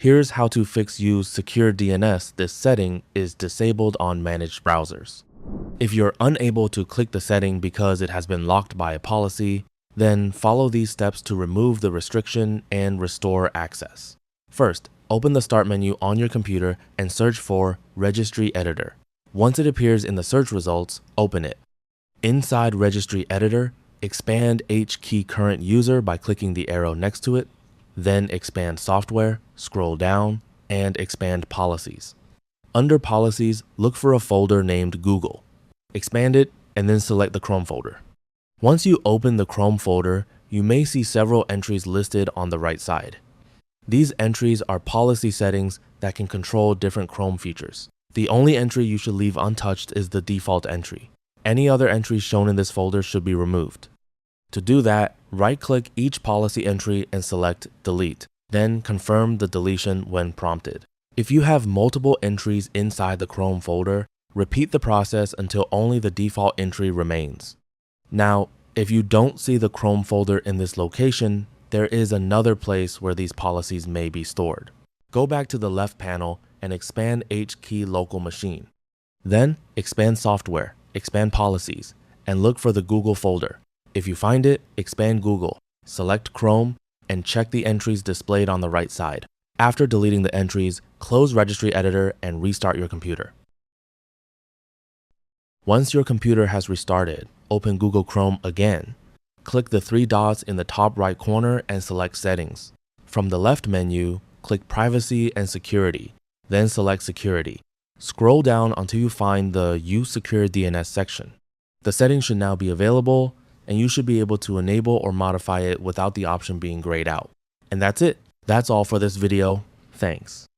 Here's how to use Secure DNS. This setting is disabled on managed browsers. If you're unable to click the setting because it has been locked by a policy, then follow these steps to remove the restriction and restore access. First, open the Start menu on your computer and search for Registry Editor. Once it appears in the search results, open it. Inside Registry Editor, expand H-key current user by clicking the arrow next to it, then expand Software, scroll down, and expand Policies. Under Policies, look for a folder named Google. Expand it and then select the Chrome folder. Once you open the Chrome folder, you may see several entries listed on the right side. These entries are policy settings that can control different Chrome features. The only entry you should leave untouched is the default entry. Any other entries shown in this folder should be removed. To do that, right-click each policy entry and select Delete, then confirm the deletion when prompted. If you have multiple entries inside the Chrome folder, repeat the process until only the default entry remains. Now, if you don't see the Chrome folder in this location, there is another place where these policies may be stored. Go back to the left panel and expand H-key local machine. Then expand Software, expand Policies, and look for the Google folder. If you find it, expand Google, select Chrome, and check the entries displayed on the right side. After deleting the entries, close Registry Editor and restart your computer. Once your computer has restarted, open Google Chrome again. Click the three dots in the top right corner and select Settings. From the left menu, click Privacy and Security, then select Security. Scroll down until you find the Use Secure DNS section. The settings should now be available, and you should be able to enable or modify it without the option being grayed out. And that's it. That's all for this video. Thanks.